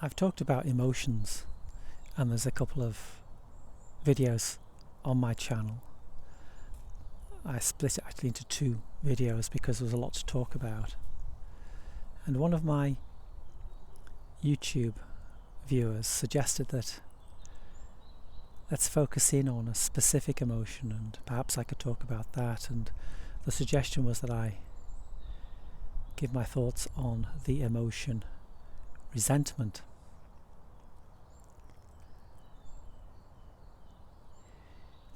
I've talked about emotions, and there's a couple of videos on my channel. I split it actually into 2 videos because there was a lot to talk about. And one of my YouTube viewers suggested that let's focus in on a specific emotion, and perhaps I could talk about that. And the suggestion was that I give my thoughts on the emotion resentment.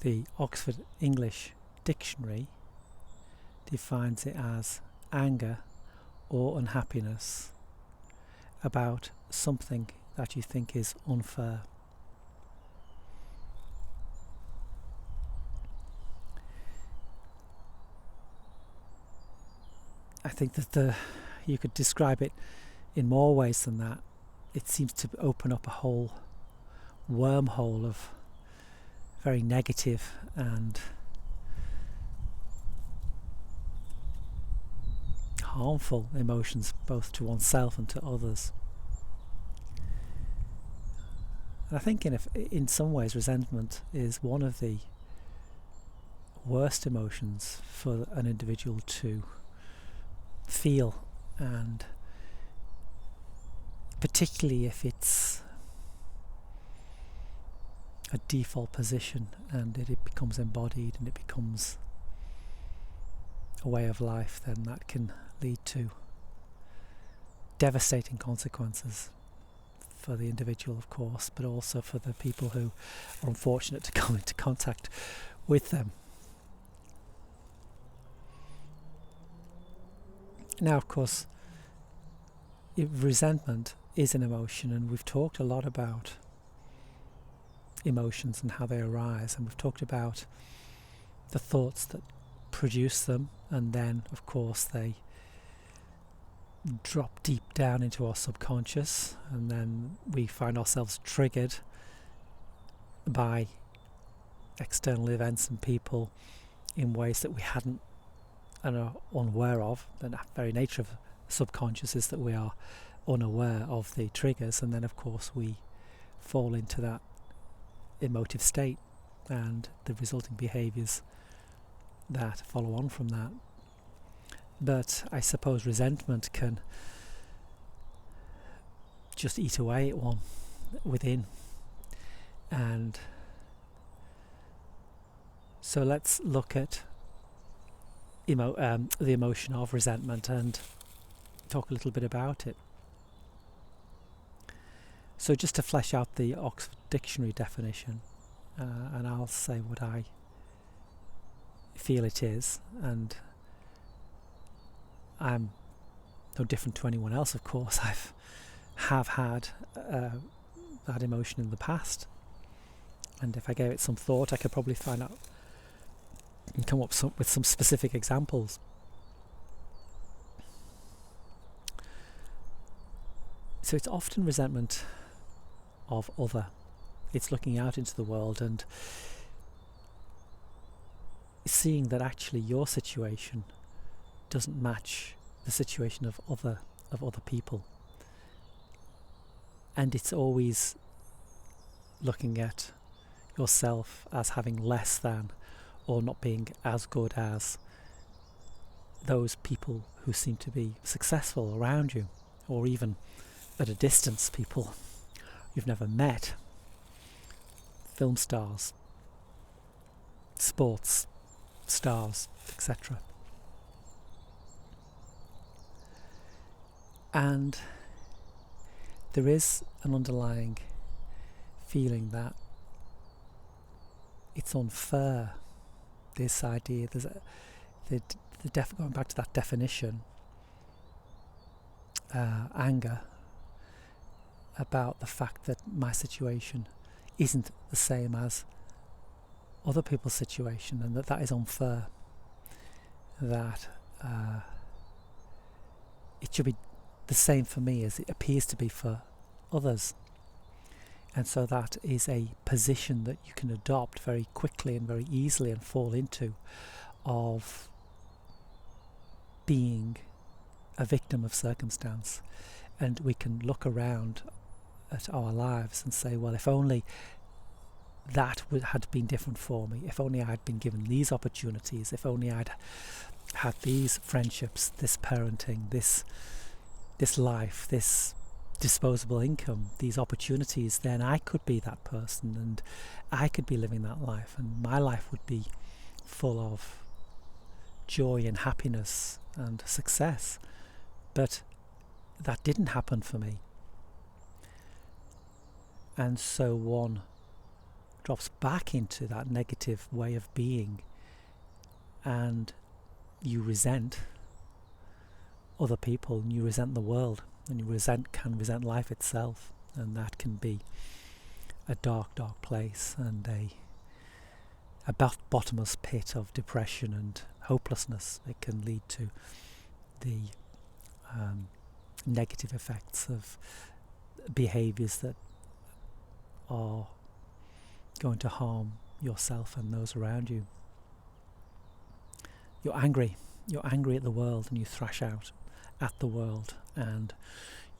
The Oxford English Dictionary defines it as anger or unhappiness about something that you think is unfair. I think that you could describe it in more ways than that. It seems to open up a whole wormhole of very negative and harmful emotions, both to oneself and to others. And I think in some ways resentment is one of the worst emotions for an individual to feel, and particularly if it's a default position and it becomes embodied and it becomes a way of life, then that can lead to devastating consequences for the individual, of course, but also for the people who are unfortunate to come into contact with them. Now, of course, resentment is an emotion, and we've talked a lot about emotions and how they arise, and we've talked about the thoughts that produce them, and then of course they drop deep down into our subconscious, and then we find ourselves triggered by external events and people in ways that we hadn't and are unaware of. And the very nature of subconscious is that we are unaware of the triggers, and then of course we fall into that emotive state and the resulting behaviours that follow on from that. But I suppose resentment can just eat away at one within. And so let's look at the emotion of resentment and talk a little bit about it. So just to flesh out the Oxford Dictionary definition, and I'll say what I feel it is, and I'm no different to anyone else, of course. Have had that emotion in the past, and if I gave it some thought I could probably find out and come up with some specific examples. So it's often resentment of other. It's looking out into the world and seeing that actually your situation doesn't match the situation of other people, and it's always looking at yourself as having less than or not being as good as those people who seem to be successful around you, or even at a distance, people you've never met, film stars, sports stars, etc. And there is an underlying feeling that it's unfair, this idea. There's going back to that definition, anger about the fact that my situation isn't the same as other people's situation, and that is unfair, that it should be the same for me as it appears to be for others. And so that is a position that you can adopt very quickly and very easily and fall into, of being a victim of circumstance. And we can look around at our lives and say, well, if only that had been different for me, if only I'd been given these opportunities, if only I'd had these friendships, this parenting, this life, this disposable income, these opportunities, then I could be that person and I could be living that life, and my life would be full of joy and happiness and success. But that didn't happen for me. And so one drops back into that negative way of being, and you resent other people, and you resent the world, and you can resent life itself, and that can be a dark place and a bottomless pit of depression and hopelessness. It can lead to the negative effects of behaviours that are going to harm yourself and those around you. You're angry at the world, and you thrash out at the world, and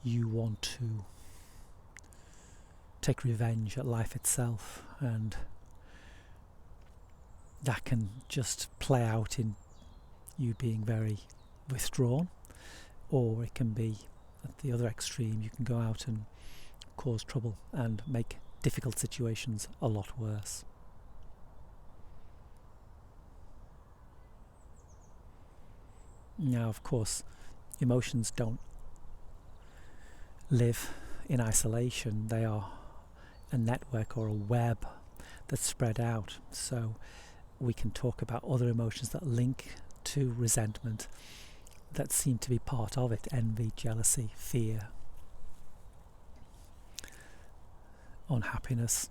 you want to take revenge at life itself, and that can just play out in you being very withdrawn, or it can be at the other extreme. You can go out and cause trouble and make difficult situations a lot worse. Now, of course, emotions don't live in isolation. They are a network or a web that's spread out. So we can talk about other emotions that link to resentment that seem to be part of it: envy, jealousy, fear, unhappiness.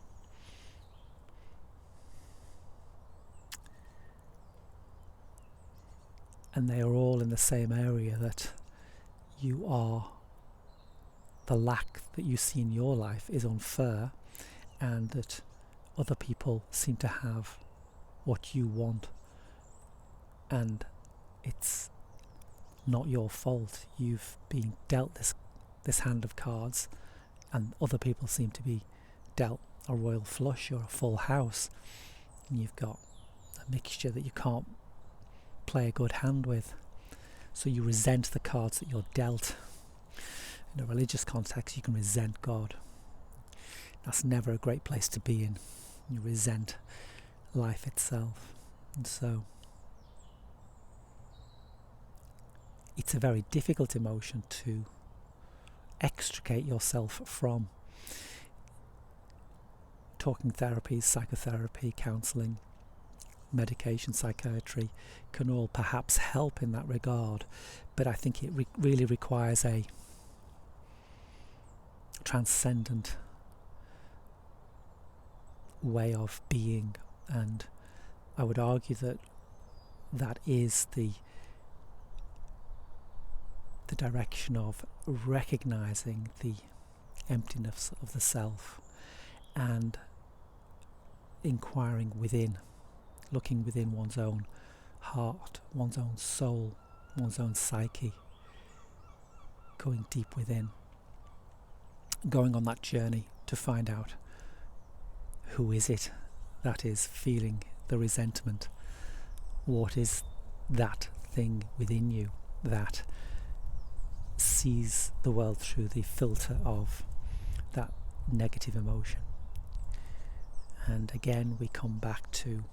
And they are all in the same area, that you are, the lack that you see in your life is unfair, and that other people seem to have what you want, and it's not your fault. You've been dealt this hand of cards, and other people seem to be dealt a royal flush or a full house, and you've got a mixture that you can't play a good hand with. So you resent the cards that you're dealt. In a religious context, you can resent God. That's never a great place to be in. You resent life itself. And so it's a very difficult emotion to extricate yourself from. Talking therapies, psychotherapy, counselling, medication, psychiatry can all perhaps help in that regard, but I think it really requires a transcendent way of being, and I would argue that that is the direction of recognizing the emptiness of the self and inquiring within, looking within one's own heart, one's own soul, one's own psyche, going deep within, going on that journey to find out who is it that is feeling the resentment. What is that thing within you that sees the world through the filter of that negative emotion? And again, we come back to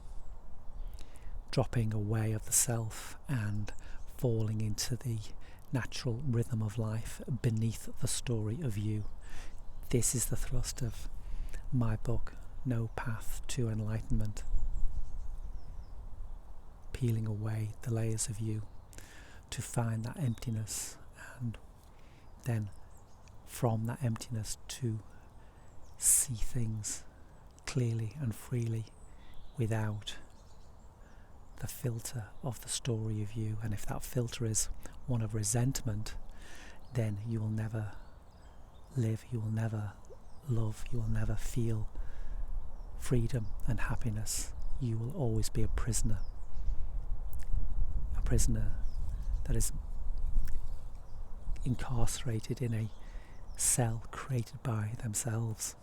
dropping away of the self and falling into the natural rhythm of life beneath the story of you. This is the thrust of my book, No Path to Enlightenment. Peeling away the layers of you to find that emptiness, and then from that emptiness to see things clearly and freely without the filter of the story of you. And if that filter is one of resentment, then you will never live, you will never love, you will never feel freedom and happiness. You will always be a prisoner that is incarcerated in a cell created by themselves.